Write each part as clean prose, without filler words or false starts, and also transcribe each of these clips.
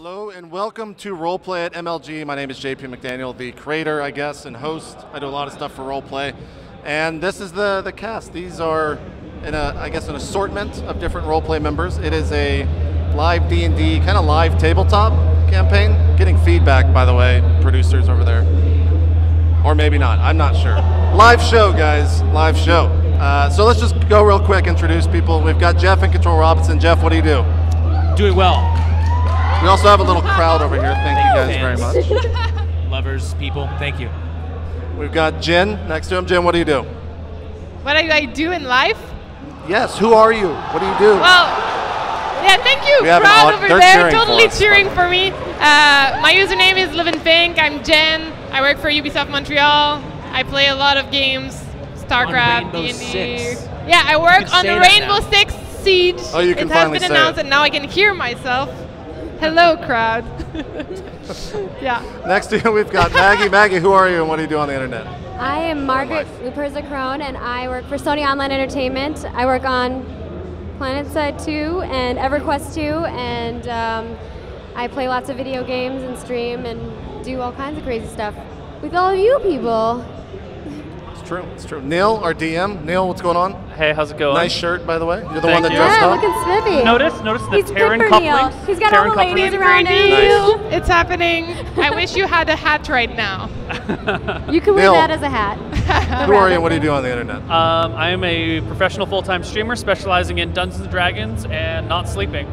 Hello and welcome to RollPlay at MLG. My name is JP McDaniel, the creator, I guess, and host. I do a lot of stuff for RollPlay. And this is the cast. These are, I guess, an assortment of different RollPlay members. It is a live D&D, kind of live tabletop campaign. Getting feedback, by the way, producers over there. Or maybe not, I'm not sure. Live show, guys, live show. So let's just go real quick, introduce people. We've got Jeff and Control Robinson. Jeff, what do you do? Doing well. We also have a little crowd over here. Thank you guys very much. Lovers, people, thank you. We've got Jen next to him. Jen, what do you do? What do I do in life? Yes, who are you? What do you do? Well, yeah, thank you, crowd over there, totally cheering for me. My username is LivinPink. I'm Jen. I work for Ubisoft Montreal. I play a lot of games, StarCraft, D&D. Yeah, I work on Rainbow Six Siege. Oh, you can it has finally been say announced, it. and now I can hear myself. Hello, crowd. Yeah. Next to you, we've got Maggie. Maggie, who are you and what do you do on the internet? I am Margaret Luperza-Crone, and I work for Sony Online Entertainment. I work on PlanetSide 2 and EverQuest 2, and I play lots of video games and stream and do all kinds of crazy stuff with all of you people. It's true, it's true. Neil, our DM. Neil, what's going on? Hey, how's it going? Nice shirt, by the way. You're the Thank one that you. dressed Yeah, up. looking spiffy. Notice the He's Terran good for Neil. couplings. He's got Terran all the ladies couplings. around him. Nice. It's happening. I wish you had a hat right now. You can wear Neil. that as a hat. Who are you and what do you do on the internet? I am a professional full-time streamer specializing in Dungeons & Dragons and not sleeping.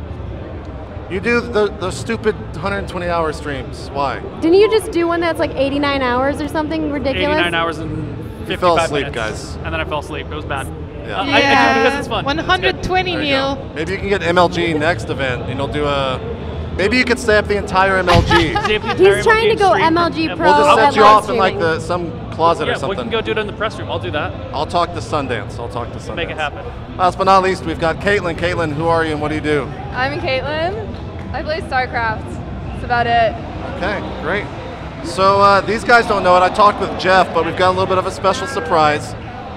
You do the stupid 120-hour streams. Why? Didn't you just do one that's like 89 hours or something ridiculous? 89 hours and 55 fell asleep, minutes. guys. And then I fell asleep. It was bad. Yeah. I do it because it's fun. 120, There you Neil. go. Maybe you can get MLG next event and you'll do a... Maybe you could stay up the entire MLG. He's trying to go MLG Pro. We'll just at set you live off in like streaming. some closet or Yeah, something. we can go do it in the press room. I'll do that. I'll talk to Sundance. I'll talk to Sundance. Make it happen. Last but not least, we've got Caitlin. Caitlin, who are you and what do you do? I'm Caitlin. I play StarCraft. That's about it. Okay, great. So these guys don't know it. I talked with Jeff, but we've got a little bit of a special surprise.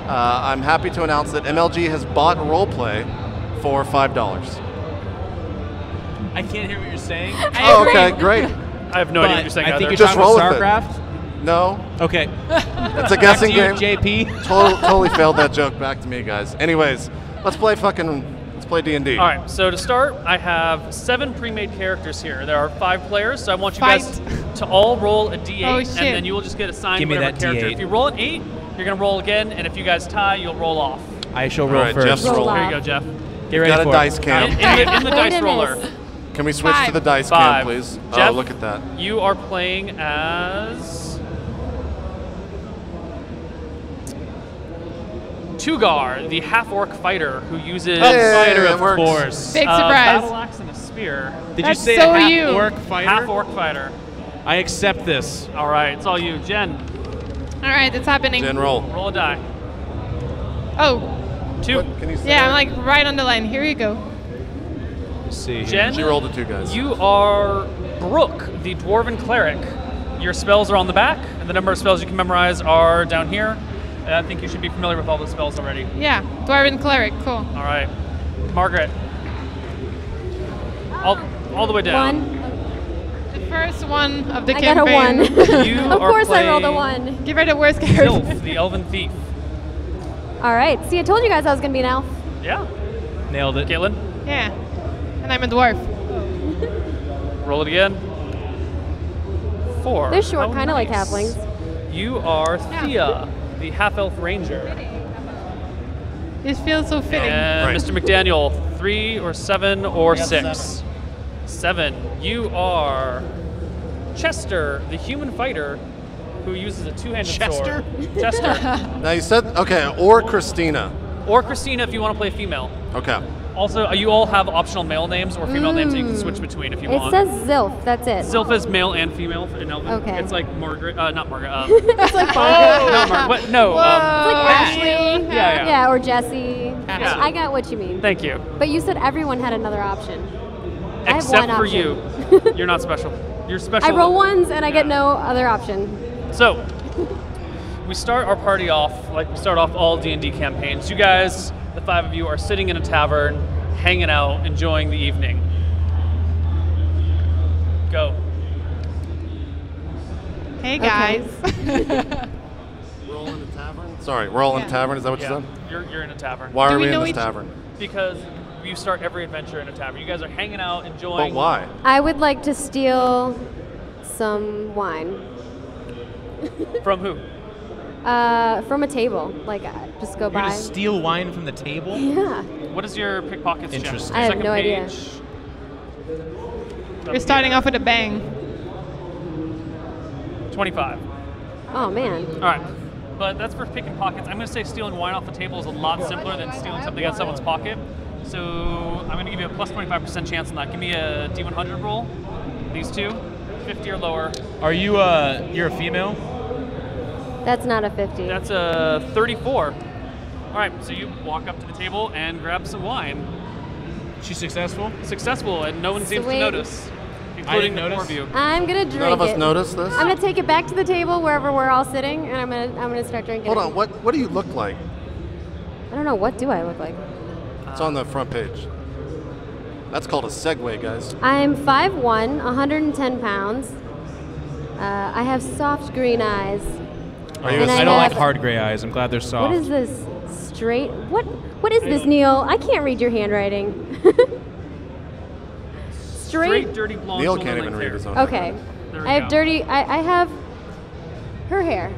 I'm happy to announce that MLG has bought RollPlay for $5. I can't hear what you're saying. Oh, okay, great. I have no idea what you're saying I think either. you're Just talking about roll with it. StarCraft. No, Okay. it's a guessing game. Back to you, JP. Totally failed that joke. Back to me, guys. Anyways, let's play D&D. All right, so to start, I have 7 pre-made characters here. There are 5 players, so I want you guys to all roll a D8, Oh, and shit. then you will just get assigned Give me whatever that character. D8. If you roll an 8, you're going to roll again, and if you guys tie, you'll roll off. I shall All roll right, first. Jeff's Roll rolling. Here you go, Jeff. Get ready Got a for dice it. cam. In the dice Wait a roller. minute. Can we switch to 5. the dice 5. cam, please? Jeff, Oh, look at that. You are playing as Tugar, the half-orc fighter who uses Fighter, it of works. course. Big surprise. battle axe and a spear. Did That's you say so a you. half-orc fighter? Half-orc fighter. I accept this. All right, it's all you. Jen, All right, it's happening. Jen, roll. roll a die. Oh, 2. What can you say? yeah, I'm like right on the line. Here you go. Let's see here. Jen, She rolled a 2, guys. you are Brooke, the dwarven cleric. Your spells are on the back, and the number of spells you can memorize are down here. And I think you should be familiar with all those spells already. Yeah, Dwarven Cleric. Cool. All right, Margaret. All the way down. One. The first one of the I got a campaign. 1. You Of are course I rolled a playing 1. Give her the worst character. Sylph, the elven thief. All right. See, I told you guys I was going to be an elf. Yeah. Nailed it. Caitlin, Yeah, and I'm a dwarf. roll it again. 4. They're short, How kind of like nice. halflings. You are Thea, the half-elf ranger. This feels so fitting. And Right. Mr. McDaniel, 3 or 7 or I got 6? 7. You are Chester, the human fighter who uses a 2-handed Chester? sword. Chester. Now you said, okay, or Christina. Or Christina if you want to play female. Okay. Also, you all have optional male names or female names that you can switch between if you It want. says Zilf. That's it. Zilpha is male and female in Elven. Okay. It's like Margaret, not Margaret. It's like Margaret. Not Margaret. What? No. It's like Ashley. Yeah. Yeah, or Jesse. Yeah. I got what you mean. Thank you. But you said everyone had another option. I have Except one for option. you. You're not special. You're special. I roll ones and I get no other option. So, we start our party off like we start off all D&D campaigns. You guys, the 5 of you, are sitting in a tavern, hanging out, enjoying the evening. Hey guys. We're all in a tavern? Sorry, we're all in a tavern, is that what you said? You're in a tavern. Why are we in this tavern? Because you start every adventure in a tavern. You guys are hanging out, enjoying. But why? I would like to steal some wine. From who? From a table. Like, just go You're by. gonna steal wine from the table? Yeah. What is your pickpockets check? Interesting. I have Second no idea. page. You're starting off with a bang. 25. Oh, man. All right. But that's for picking pockets. I'm going to say stealing wine off the table is a lot simpler than stealing something out of someone's pocket. So I'm going to give you a plus 25% chance on that. Give me a D100 roll. These two, 50 or lower. Are you, you're a female? That's not a 50. That's a 34. All right, so you walk up to the table and grab some wine. She's successful? Successful, and no one seems to notice, including the four of you. I'm gonna drink it. None of us noticed this? I'm gonna take it back to the table wherever we're all sitting, and I'm gonna start drinking. Hold on, what do you look like? I don't know. What do I look like? It's on the front page. That's called a segue, guys. I'm 5'1", 110 pounds. I have soft green eyes. Are you I a don't like hard gray eyes. I'm glad they're soft. What is this? Straight? What is this, Neil? I can't read your handwriting. Straight, dirty blonde. Neil can't even read his own. Okay. There we I have go. dirty. I have her hair,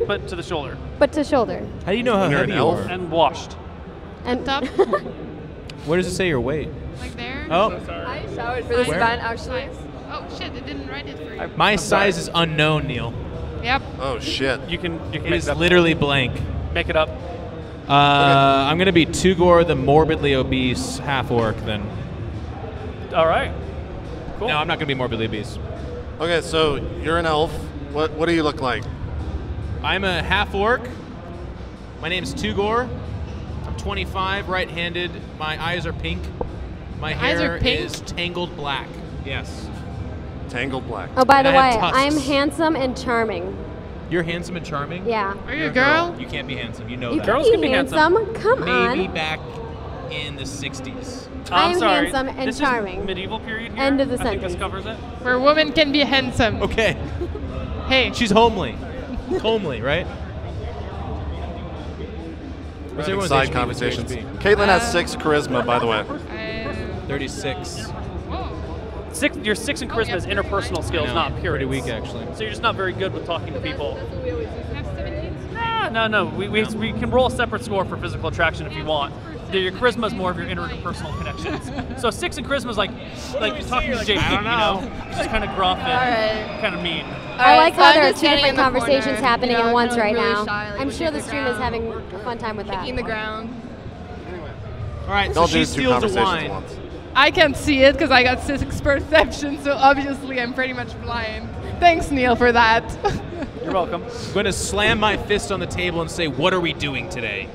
But to the shoulder. but to shoulder. How do you know how You're heavy an you elf? are? And washed. And Top, Where does it say your weight? like there. Oh, I showered for this Where? event, actually. Oh shit! It didn't write it for you. my size is unknown, Neil. Yep. Oh, shit. You can It make is it up. literally blank. Make it up. I'm gonna be Tugor, the morbidly obese half orc. Then. All right. Cool. No, I'm not gonna be morbidly obese. Okay, so you're an elf. What do you look like? I'm a half orc. My name's Tugor. I'm 25, right-handed. My eyes are pink. My eyes hair are pink? is tangled black. Yes. Tangled black. oh, by the And I way, have tusks. I'm handsome and charming. You're handsome and charming. Yeah. Are you You're a girl? You can't be handsome. You know You that. Girls can can be be handsome. handsome. Come Maybe on. back in the 60s. I am sorry. handsome and this charming. Is medieval period here. End of the I think this sentence. covers it. Where women can be handsome. Okay. Hey. She's homely. Homely, right? We're What's having everyone's side HP? conversations. What's your HP? Caitlin has 6 charisma, by the way. 36. Your 6 in charisma is interpersonal skills, No, not pure. pretty weak, actually. So you're just not very good with talking to people. No. We can roll a separate score for physical attraction if you want. Your charisma is more of your interpersonal connections. So 6 in charisma is like talking to JP, I don't know. It's just kind of gruff and kind of mean. I like so how I'm there are just two standing different in the conversations corner, happening you know, at once kind of right really now. shy, like, I'm looking sure at the the stream is ground, having a fun time with that. Kicking the ground. All right, so Don't she do 2 steals a conversations wine. at once. I can't see it because I got 6 perception, so obviously I'm pretty much blind. Thanks, Neil, for that. You're welcome. I'm going to slam my fist on the table and say, what are we doing today?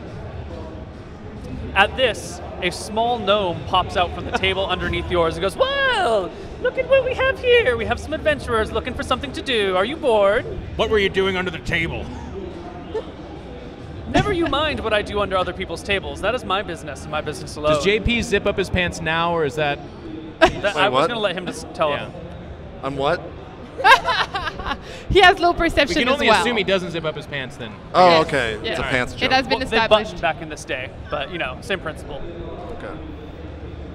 At this, a small gnome pops out from the table underneath yours and goes, "Well, look at what we have here. We have some adventurers looking for something to do. Are you bored?" What were you doing under the table? Never you mind what I do under other people's tables. That is my business and my business alone. Does JP zip up his pants now, or is that... I was what? going to let him just tell Yeah. him. I'm what? He has low We perception can as only well. assume he doesn't zip up his pants then. Oh, Yes. okay. Yeah. It's a pants joke. It has been Well, they established. buttoned back in this day, but same principle. Okay.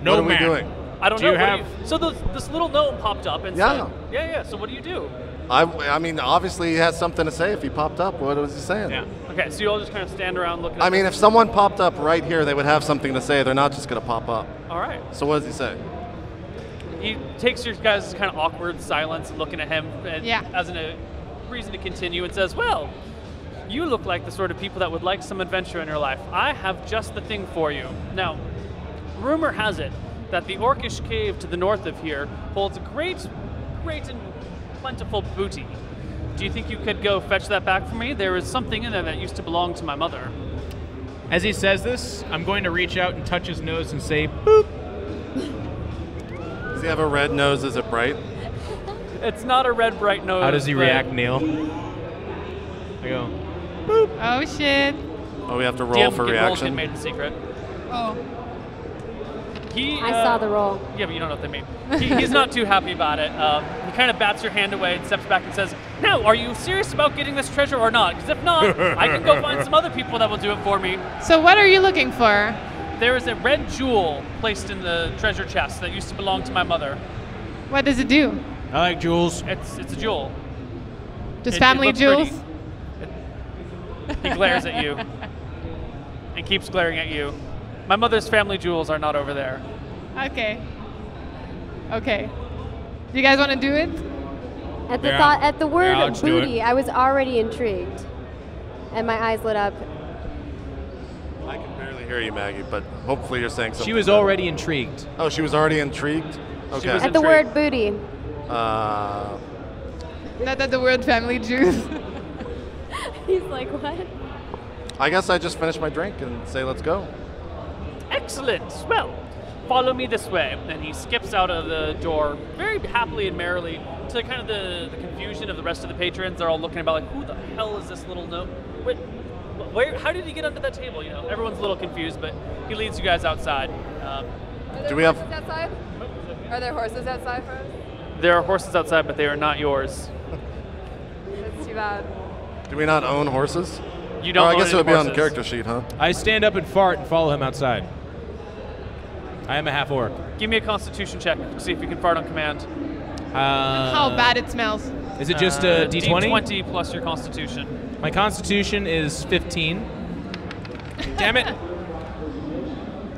No what are we man. doing? I don't Do know. you what have- So this little gnome popped up and Yeah. said, yeah. So what do you do? I mean, obviously he has something to say if he popped up. What was he saying? Yeah. Okay, so you all just kind of stand around looking at I mean, this. if someone popped up right here, they would have something to say. They're not just going to pop up. All right. So what does he say? He takes your guys' kind of awkward silence looking at him and Yeah. as a reason to continue and says, "Well, you look like the sort of people that would like some adventure in your life. I have just the thing for you. Now, rumor has it that the Orcish cave to the north of here holds a great and plentiful booty. Do you think you could go fetch that back for me? There is something in there that used to belong to my mother." As he says this, I'm going to reach out and touch his nose and say, boop. Does he have a red nose? Is it bright? It's not a red, bright nose. How does he but- react, Neil? I go, Oh shit. Oh, we have to roll DM for rolls get reaction? made in secret. Oh. He, I saw the roll. Yeah, but you don't know what they mean. He's not too happy about it. He kind of bats your hand away and steps back and says, "Now, are you serious about getting this treasure or not? Because if not, I can go find some other people that will do it for me." So what are you looking for? There is a red jewel placed in the treasure chest that used to belong to my mother. What does it do? I like jewels. It's a jewel. Just family jewels? He glares at you and keeps glaring at you. My mother's family jewels are not over there. Okay. Okay. Do you guys want to do it? At the word let's do booty, it. I was already intrigued, and my eyes lit up. I can barely hear you, Maggie, but hopefully you're saying something. She was better. already intrigued. Oh, she was already intrigued? Okay. was At the word booty. Not at the word family juice. He's like, what? I guess I just finished my drink and say let's go. Excellent. Well, follow me this way. And he skips out of the door very happily and merrily to kind of the confusion of the rest of the patrons. They're all looking about like, who the hell is this little note? Where? How did he get under that table? You know, everyone's a little confused, but he leads you guys outside. Do we have- horses outside? Are there horses outside for us? There are horses outside, but they are not yours. That's too bad. Do we not own horses? You don't I own guess it any would be on the horses. character sheet, huh? I stand up and fart and follow him outside. I am a half orc. Give me a Constitution check to see if you can fart on command. How bad it smells. Is it just a D20? D20 plus your Constitution. My Constitution is 15. Damn it.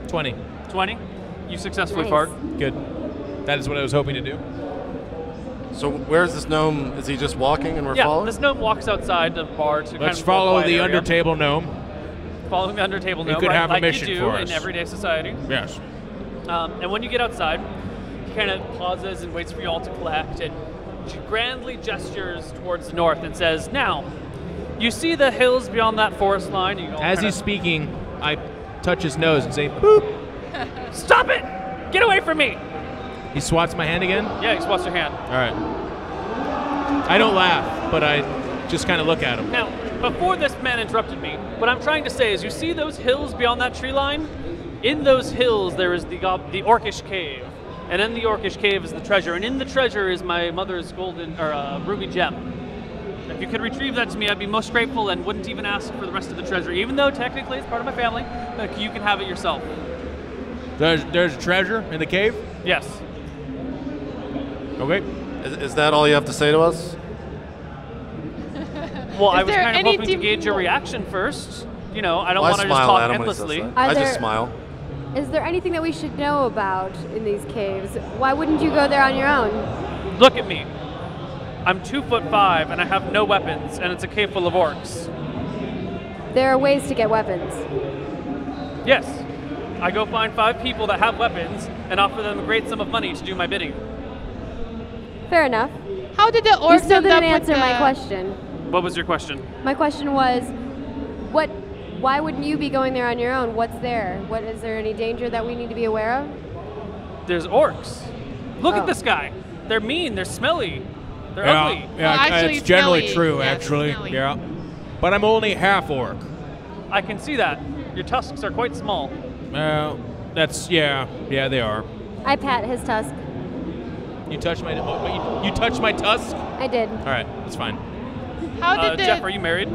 20. 20. You successfully Nice. fart. Good. That is what I was hoping to do. So where's this gnome? Is he just walking and we're Yeah, following? this gnome walks outside the bar to kind Let's of follow a quiet the area. under table gnome. Following the under table He gnome, could right, have a like mission you do for in us. everyday society. Yes. And when you get outside, he kind of pauses and waits for you all to collect and grandly gestures towards the north and says, "Now, you see the hills beyond that forest line?" You all As kinda, he's speaking, I touch his nose and say, boop. "Stop it! Get away from me!" He swats my hand again. Yeah, he swats your hand. All right. I don't laugh, but I just kind of look at him. Now, before this man interrupted me, what I'm trying to say is, you see those hills beyond that tree line? In those hills, there is the Orcish Cave, and in the Orcish Cave is the treasure, and in the treasure is my mother's golden or ruby gem. If you could retrieve that to me, I'd be most grateful and wouldn't even ask for the rest of the treasure, even though technically it's part of my family. But you can have it yourself. There's treasure in the cave? Yes. Okay. Is that all you have to say to us? Well, I was there kind of any hoping to gauge your reaction first. You know, I don't Well, want I to just smile talk at him when he says endlessly. that. Are I there- just smile. Is there anything that we should know about in these caves? Why wouldn't you go there on your own? Look at me. I'm 2'5" and I have no weapons, and it's a cave full of orcs. There are ways to get weapons. Yes. I go find 5 people that have weapons and offer them a great sum of money to do my bidding. Fair enough. How did the You orcs still end didn't up with answer my the- question. What was your question? My question was, why wouldn't you be going there on your own? What's there? Is there any danger that we need to be aware of? There's orcs. Look Oh. at this guy. They're mean, they're smelly, they're Yeah, ugly. yeah, Well, actually, it's generally smelly. true, Yes, actually. smelly. Yeah. But I'm only half orc. I can see that. Your tusks are quite small. Yeah, they are. I pat his tusk. You touch my you touch my tusk? I did. All right, that's fine. How did the Jeff, are you married?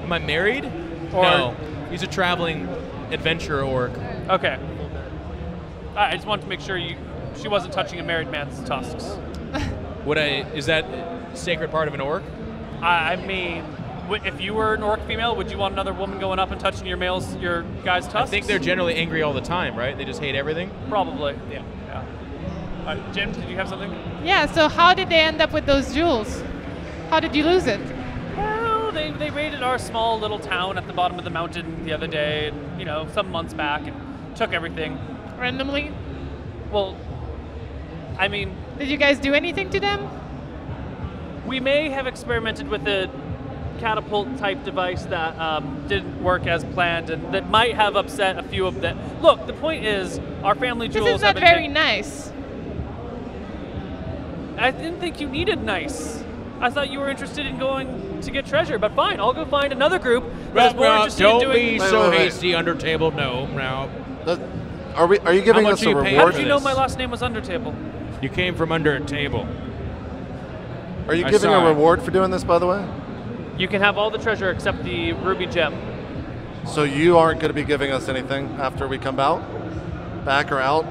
Am I married? Or- No. He's a traveling adventurer orc. Okay. I just wanted to make sure she wasn't touching a married man's tusks. Is that a sacred part of an orc? I mean, if you were an orc female, would you want another woman going up and touching your guy's tusks? I think they're generally angry all the time, right? They just hate everything. Probably. Yeah. Jim, did you have something? Yeah, so how did they end up with those jewels? How did you lose it? Well, they raided our small little town at the bottom of the mountain the other day, and, some months back, and took everything. Randomly? Well, I mean, Did you guys do anything to them? we may have experimented with a catapult-type device that didn't work as planned, and that might have upset a few of them. Look, the point is, our family This jewels is have not been very nice. I didn't think you needed nice. I thought you were interested in going to get treasure, but fine, I'll go find another group that's more interested in Don't doing. be Wait, so wait, wait. hasty, under table. No. Are you giving much us do a you pay reward? How did you know my last name was Undertable? You came from under a table. Are you giving a reward for doing this, by the way? You can have all the treasure except the ruby gem. So you aren't going to be giving us anything after we come out? Back or out?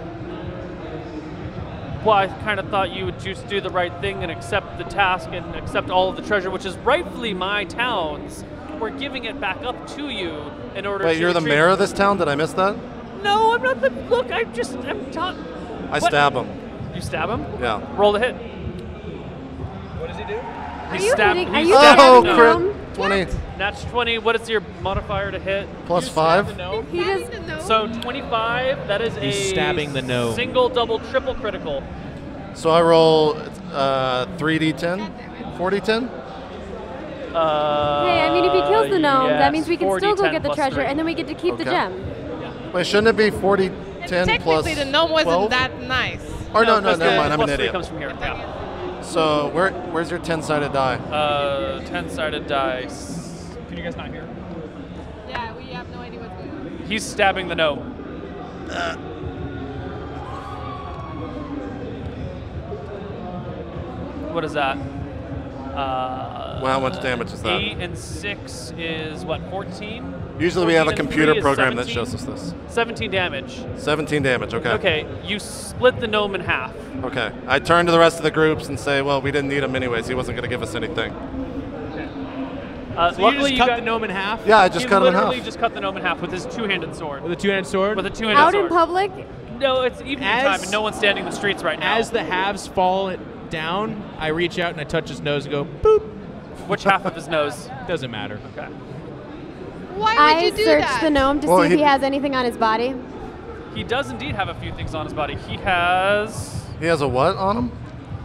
Well, I kind of thought you would just do the right thing and accept the task and accept all of the treasure, which is rightfully my town's. We're giving it back up to you in order to... Wait, you're the mayor of this town? Did I miss that? No, I'm not the... Look, I'm taught... I stab him. You stab him? Yeah. Roll the hit. What does he do? Are you hitting? Are you crit. 20. That's 20. What is your modifier to hit? +5. He just... So 25, that is He's stabbing the gnome. Single, double, triple critical. So I roll 3d10? 4d10? Hey, I mean, if he kills the gnome, yes, that means we can still go get the 4d10 treasure, 3. and then we get to keep the gem. Wait, shouldn't it be 40, 10 plus Technically, the gnome wasn't 12? that nice. Or no, because never the mind. I'm an +3 idiot. comes from here. Yeah. So where's your 10-sided die? 10-sided dice. Can you guys not hear? Yeah, we have no idea what's going on. He's stabbing the gnome. What is that? Well, how much damage is that? 8 and 6 is what, 14? Usually we have a 14 and computer 3 is program that 17. shows us this. 17 damage. 17 damage, okay. Okay, you split the gnome in half. Okay. I turn to the rest of the groups and say, well, we didn't need him anyways. He wasn't going to give us anything. So luckily you just cut the gnome in half? Yeah, I just cut him in half. He literally just cut the gnome in half with his two-handed sword. With a two-handed sword? With a two-handed sword. Out in public? No, it's evening time and no one's standing in the streets right now. As the halves fall down, I reach out and I touch his nose and go, boop. Which half of his nose? Doesn't matter. Okay. Why would you do that? I searched the gnome to see if he has anything on his body. He does indeed have a few things on his body. He has a what on him?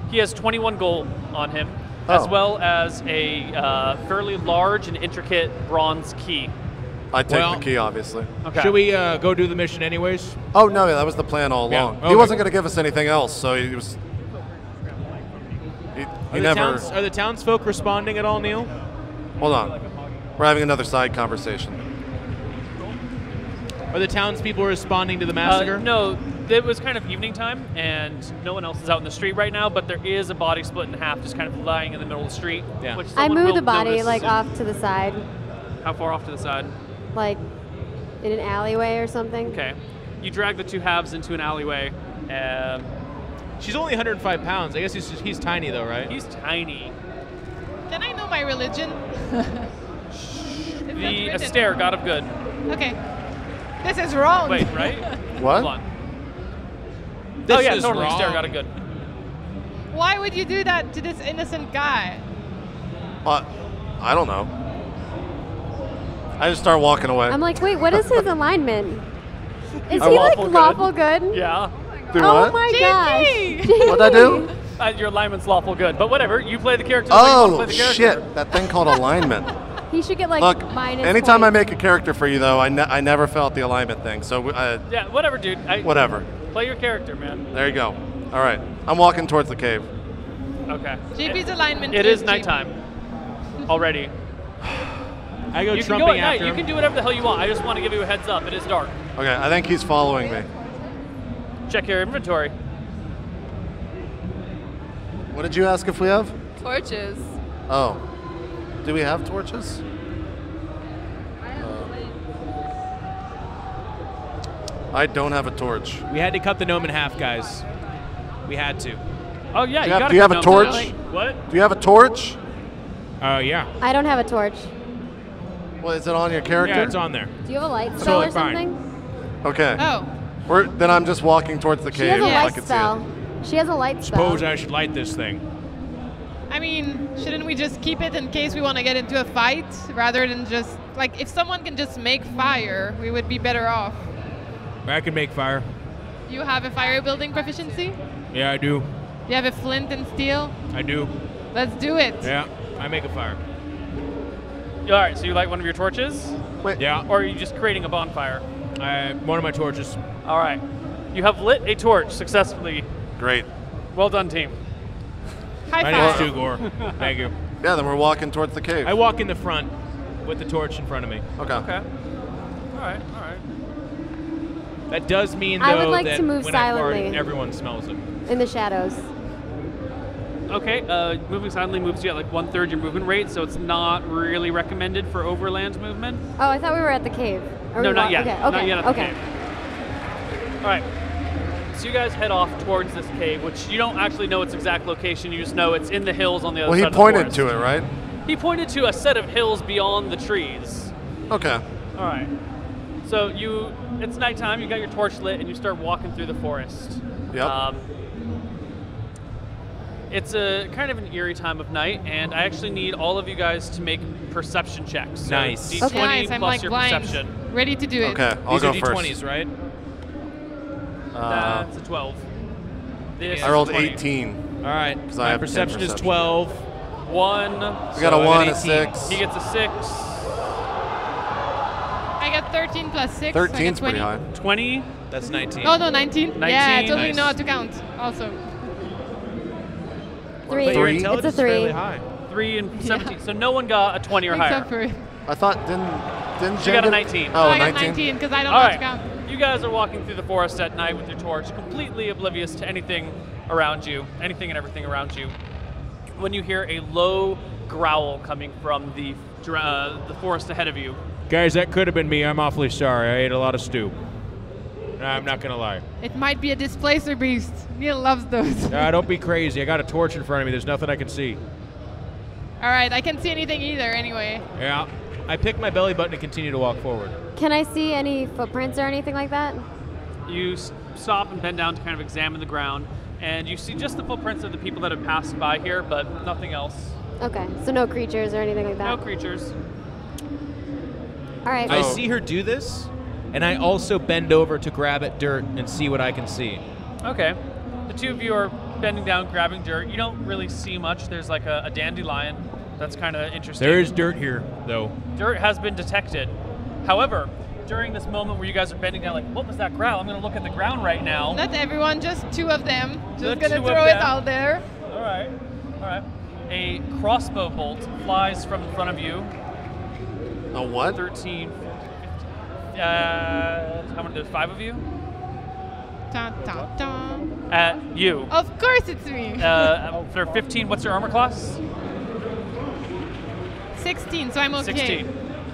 He has 21 gold on him, Oh. as well as a fairly large and intricate bronze key. I take the key, obviously. Okay. Should we go do the mission anyways? Oh, no, that was the plan all along. Okay. He wasn't going to give us anything else, so he was... He never... Are the townsfolk responding at all, Neil? Hold on. We're having another side conversation. Are the townspeople responding to the massacre? No, it was kind of evening time, and no one else is out in the street right now, but there is a body split in half, just kind of lying in the middle of the street. Yeah. Which I someone moved will the body notice like soon. off to the side, How far off to the side? like in an alleyway or something. Okay. You drag the two halves into an alleyway. She's only 105 pounds. I guess he's tiny, though, right? He's tiny. Can I know my religion? The Astaire, God of Good. Okay. This is wrong. Wait, right? What? Hold on. This oh yeah, is totally. wrong. Astaire, God of Good. Why would you do that to this innocent guy? I don't know. I just start walking away. I'm like, wait, what is his alignment? Is I'm he like lawful lawful good? Yeah. Do Oh what? my GG! gosh. What'd I do? Your alignment's lawful good, but whatever. You play the character. the way you wanna play Oh, the character. shit. That thing called alignment. He should get like Look, minus anytime I points. make a character for you, though, I never felt the alignment thing. So, Yeah, whatever, dude. whatever. Play your character, man. There you go. All right. I'm walking towards the cave. Okay. JP's alignment It is cheap. nighttime already. I go You can trumping go at night. after You him. can do whatever the hell you want. I just want to give you a heads up. It is dark. Okay, I think he's following me. Check your inventory. What did you ask if we have? Torches. Oh. Do we have torches? I don't have a torch. We had to cut the gnome in half, guys. We had to. Oh yeah, Do you have a torch? What? Do you have a torch? Yeah. I don't have a torch. Well, is it on your character? Yeah, it's on there. Do you have a light spell Totally or fine. something? Okay. Oh. Then I'm just walking towards the She cave. has a I light can spell. She has a light spell. Suppose I should light this thing. I mean, shouldn't we just keep it in case we want to get into a fight rather than just, like, if someone can just make fire, we would be better off. I can make fire. You have a fire building proficiency? Yeah, I do. You have a flint and steel? I do. Let's do it. Yeah, I make a fire. All right. So you light one of your torches, Wait. Yeah. or are you just creating a bonfire? One of my torches. All right. You have lit a torch successfully. Great. Well done, team. High My name's five. Tugor. Thank you. Yeah, then we're walking towards the cave. I walk in the front with the torch in front of me. Okay. Okay. All right. All right. That does mean, though, I would like that to move when I fart, silently. everyone smells it. In the shadows. Okay, moving silently moves you at like 1/3 your movement rate, so it's not really recommended for overland movement. Oh, I thought we were at the cave. No, not yet. Okay. Not yet at the cave. All right. So you guys head off towards this cave, which you don't actually know its exact location. You just know it's in the hills on the other side of the forest. Well, he pointed to it, right? He pointed to a set of hills beyond the trees. Okay. All right. So it's nighttime. You got your torch lit, and you start walking through the forest. Yep. It's a kind of an eerie time of night, and I actually need all of you guys to make perception checks. So Nice. D20 Nice, plus I'm like your blind. perception. Ready to do it. Okay, I'll These go are first. D20s, right? That's a 12. This I rolled is 20. 18. All right. I My have 10 perception is perception. 12. 1. We got So a I 1, got a 18. 6. He gets a 6. I got 13 plus 6. 13's pretty high. 20. That's 19. Oh, no, 19. 19, Yeah, I totally nice. know how to count also. 3. But your Three. intelligence It's a is fairly 3. high. 3 and 17. So no one got a 20 or higher. Except for I thought, didn't She Jen got a get- 19. Oh, I got 19? 19 because I don't All know right. how to count. You guys are walking through the forest at night with your torch, completely oblivious to anything around you, anything and everything around you, when you hear a low growl coming from the forest ahead of you. Guys, that could have been me. I'm awfully sorry. I ate a lot of stew. I'm not going to lie. It might be a displacer beast. Neil loves those. Don't be crazy. I got a torch in front of me. There's nothing I can see. All right, I can't see anything either anyway. Yeah. I pick my belly button and continue to walk forward. Can I see any footprints or anything like that? You stop and bend down to kind of examine the ground, and you see just the footprints of the people that have passed by here, but nothing else. Okay, so no creatures or anything like that. No creatures. All right. I see her do this, and I also bend over to grab at dirt and see what I can see. Okay. The two of you are bending down, grabbing dirt. You don't really see much. There's like a dandelion. That's kind of interesting. There is dirt here, though. Dirt has been detected. However, during this moment where you guys are bending down, like, what was that growl? I'm going to look at the ground right now. Not everyone, just 2 of them. The Just gonna 2 of throw it them. out there. All right. All right. A crossbow bolt flies from in front of you. A what? 13, 14, 15. How many? There's 5 of you? Dun, dun, dun. At you. Of course it's me. For 15, what's your armor class? 16, so I'm okay. 16.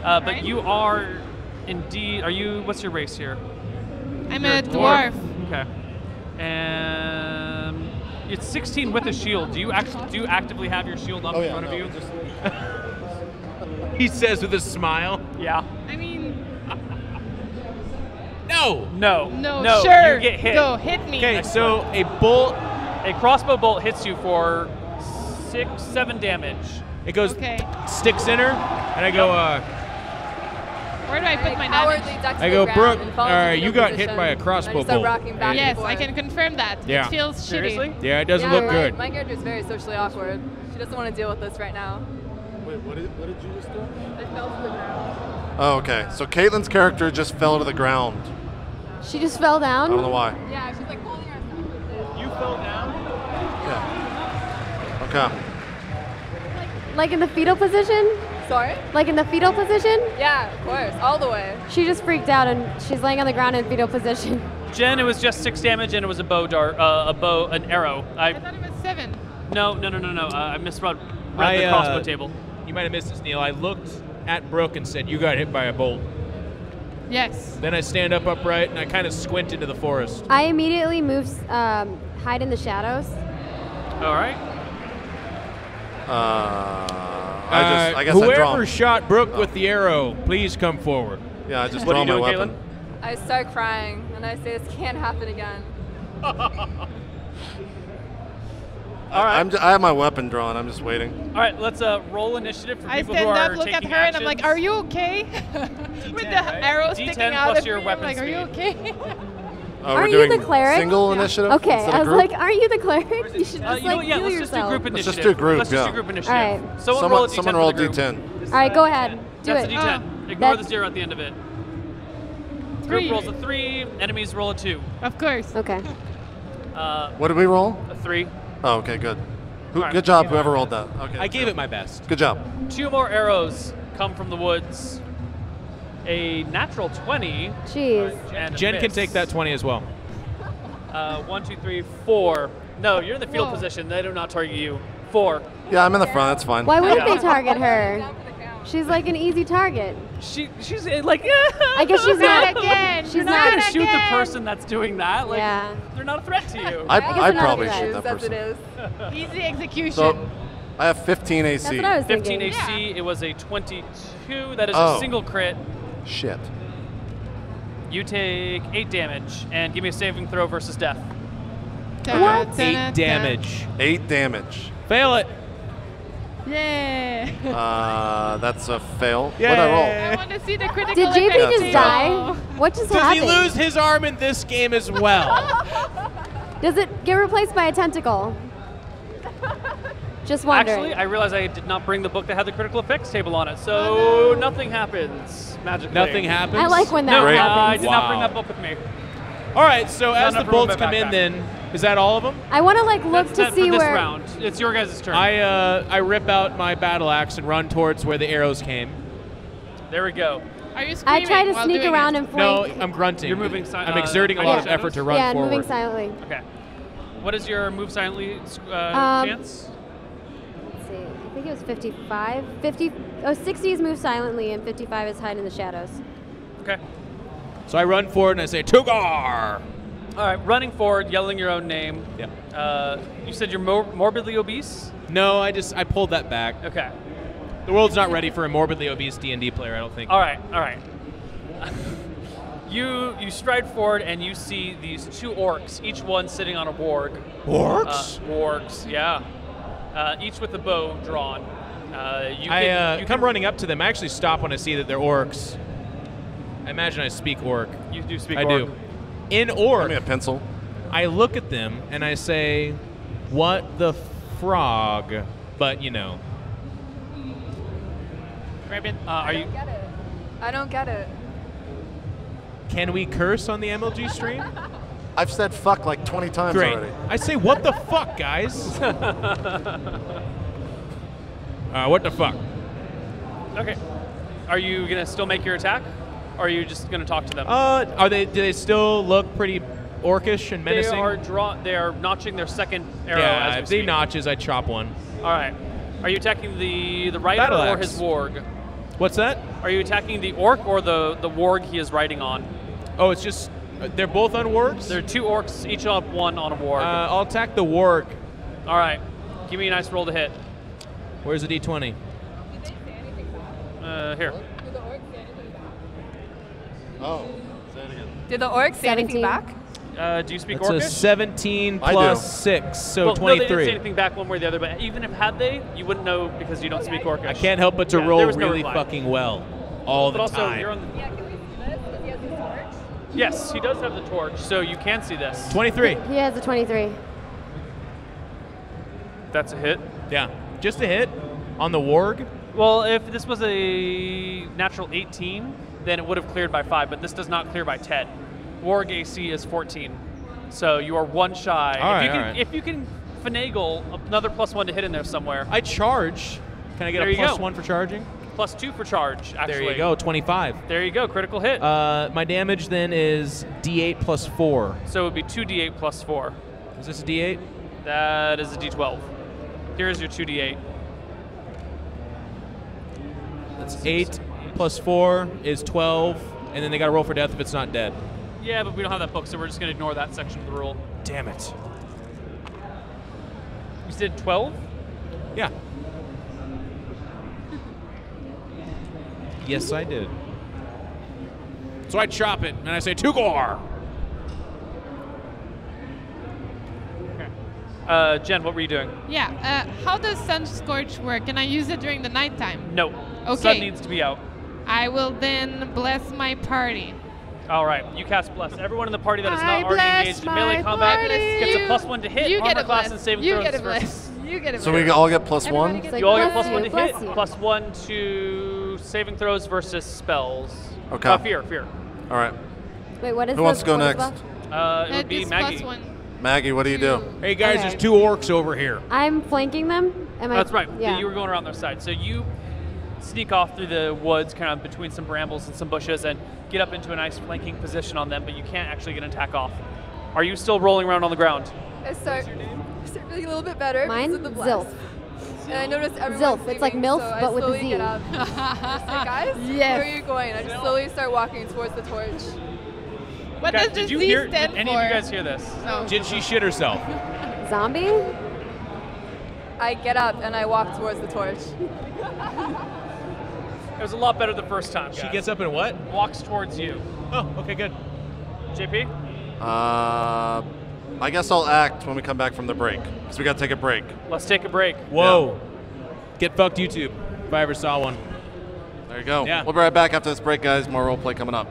But Right? you are indeed. What's your race here? I'm You're a dwarf. Okay. And it's 16 with a shield. Do you actively have your shield up in front of you? He says with a smile. Yeah. I mean, No! No. no, sure. You get hit. Go, hit me. Okay, so a bolt, A crossbow bolt hits you for 6-7 damage. it goes, Okay. sticks in her, and I go, Where do I put my Cowardly damage? ducks to I the go, ground Brooke, and falls all right, into you fetal got hit position. by a And I crossbow just start bolt. rocking back Yes, and forth. I can confirm that. Yeah. It feels Seriously? shitty. yeah, it doesn't Yeah, look good. My character is very socially awkward. She doesn't want to deal with this right now. Wait, what did you just do? I fell to the ground. Oh, okay. So Caitlin's character just fell to the ground. She just fell I don't know down. why. Yeah, she's like holding herself. You fell down? Yeah. Okay. Like in the fetal position? Sorry? Like in the fetal position? Yeah, of course, all the way. She just freaked out and she's laying on the ground in fetal position. Jen, it was just 6 damage and it was a bow dart, an arrow. I thought it was 7. No. I misread the I, crossbow table. You might have missed this, Neil. I looked at Brooke and said, you got hit by a bolt. Yes. Then I stand up upright and I kind of squint into the forest. I immediately move, hide in the shadows. All right. I guess I draw. Whoever shot Brooke with the arrow, please come forward. Yeah, I just What draw are you my doing, weapon. I start crying and I say this can't happen again. All right. I have my weapon drawn. I'm just waiting. All right, let's roll initiative for I people stand who are up, look at taking her, and I'm like, actions. "Are you okay?" With the right? arrow D10 sticking out plus of your me, weapon I'm like, "Are you speed. okay?" Oh, Aren't we're you doing the cleric? single initiative? Okay, instead I of was group? like, aren't you the cleric? You should just You know what? Yeah, heal let's just do yourself. group Let's initiative. just do group, Let's just yeah. do group initiative. All right. Someone roll a D10 Someone for roll the group. D10. All right, go ahead. Do That's it. a D10. Ignore the That- 0 at the end of it. 3. Group rolls a 3. Enemies roll a 2. Of course. Okay. What did we roll? A 3. Oh, okay, good. All right. Good job, whoever rolled that. Okay. I gave it my best. Good job. 2 more arrows come from the woods. A natural 20. Jeez. And a Jen can miss. take that 20 as well. 1, 2, 3, 4. No, you're in the field position. They do not target you. 4. Yeah, I'm in the front. That's fine. Why wouldn't they target her? She's like an easy target. She's like, I guess she's not again. She's you're not going to shoot again. the person that's doing that. Like, Yeah. they're not a threat to you. I'd probably not shoot that As it person. is. Easy execution. So I have 15 AC. That's what I was 15 thinking. AC, it was a 22. That is Oh. a single crit. Shit. You take 8 damage, and give me a saving throw versus death. What? 8 damage. 8 damage. Fail it. Yeah. That's a fail. Yay. What'd I roll? I want to see the critical Did JP effect just table. die? What just Does happened? he lose his arm in this game as well? Does it get replaced by a tentacle? Just wondering. Actually, I realized I did not bring the book that had the critical effects table on it, so nothing happens magically. Nothing happens? I like when that No, Great. I happens. did not bring Wow. that book with me. All right, so as the enough room in bolts my come in backpack. then, is that all of them? I want to like look That's to it see for this where. round. It's your guys' turn. I rip out my battle axe and run towards where the arrows came. There we go. Are you I screaming try to while sneak doing around it? and No, flank. I'm grunting. You're moving I'm exerting a lot of shadows? effort to run yeah, forward. moving silently. Okay. What is your move silently Um, chance? Let's see. I think it was 55. 60 is move silently, and 55 is hide in the shadows. Okay. So I run forward and I say, Tugar! All right, running forward, yelling your own name. Yeah. You said you're morbidly obese? No, I pulled that back. Okay. The world's not ready for a morbidly obese D&D player, I don't think. All right. You stride forward and you see these 2 orcs, each one sitting on a warg. Orcs? Wargs, yeah. Each with a bow drawn. I come running up to them. I actually stop when I see that they're orcs. I imagine I speak orc. You do speak I orc. do. In orc, Give me a pencil. I look at them and I say, what the frog? But, you know. Rabbit. Are you? I don't get it. Can we curse on the MLG stream? I've said fuck like 20 times Great. already. I say, what the fuck, guys? What the fuck? Okay. Are you gonna still make your attack, or are you just gonna talk to them? Do they still look pretty orcish and menacing? They are notching their second arrow. Yeah, as we if they speak. notches, I chop one. All right. Are you attacking the rider Battle or axe. his warg? What's that? Are you attacking the orc or the warg he is riding on? Oh, it's just, they're both on wargs? There are 2 orcs, each on one on a warg. I'll attack the warg. All right. Give me a nice roll to hit. Where's the D20? Here. Oh, say it again. Did the orcs say anything 17. back? Do you speak That's Orcish? a 17 I plus do. 6, so well, 23. No, they didn't say anything back one way or the other, but even if had they, you wouldn't know because you don't speak Orcish. I can't help but to Yeah, there roll was no really reply. fucking well all But the also, time. you're on the, Yeah, can we see this? Does he have the torch? yes, he does have the torch, so you can see this. 23. He has a 23. That's a hit. Yeah, just a hit on the warg. Well, if this was a natural 18, then it would have cleared by 5, but this does not clear by 10. Warg AC is 14, so you are 1 shy. All right, if, you can, all right. if you can finagle another +1 to hit in there somewhere, I charge. Can I get There a you plus go. 1 for charging? +2 for charge, actually. There you go, 25. There you go, critical hit. My damage then is D8 plus 4. So it would be 2d8 plus 4. Is this a D8? That is a d12. Here's your 2d8. That's 8 plus 4 is 12, and then they got to roll for death if it's not dead. Yeah, but we don't have that book, so we're just going to ignore that section of the rule. Damn it. You said 12? Yeah. Yes, I did. So I chop it, and I say, Tugor! Jen, what were you doing? Yeah. How does Sun Scorch work? Can I use it during the nighttime? No. Okay. Sun needs to be out. I will then bless my party. All right, you cast Bless. Everyone in the party that is I not already bless engaged in my melee combat party. gets a +1 to hit, You armor get a class, bless. and saving You throws. get a versus- bless. You get a So bless. we all get +1? Everybody gets You all get bless +1 you, to bless hit, you. +1 to saving throws versus spells. Okay. Fear. All right. Wait, what is Who wants the- to go what is next? It would be It's Maggie. +1. Maggie, what do you do? Hey guys, Okay. there's 2 orcs over here. I'm flanking them. Am I? That's right. Yeah. You were going around their side. So you sneak off through the woods, kind of between some brambles and some bushes, and get up into a nice flanking position on them, but you can't actually get an attack off. Are you still rolling around on the ground? start feeling a little bit better. Mine, because of the blast. Zilf. And I noticed everyone's Zilf. It's like leaving, MILF, so but with a I slowly Z. get up. I say, guys, Yes. where are you going? I just slowly start walking towards the torch. What Guys, does the did you Z hear? stand Did any for? of you guys hear this? No. Did she shit herself? Zombie? I get up and I walk towards the torch. It was a lot better the first time. She guys. gets up and what? Walks towards you. Oh, okay, good. JP? I guess I'll act when we come back from the break, because we got to take a break. Let's take a break. Whoa. Get fucked, YouTube. If I ever saw one. There you go. Yeah. We'll be right back after this break, guys. More role play coming up.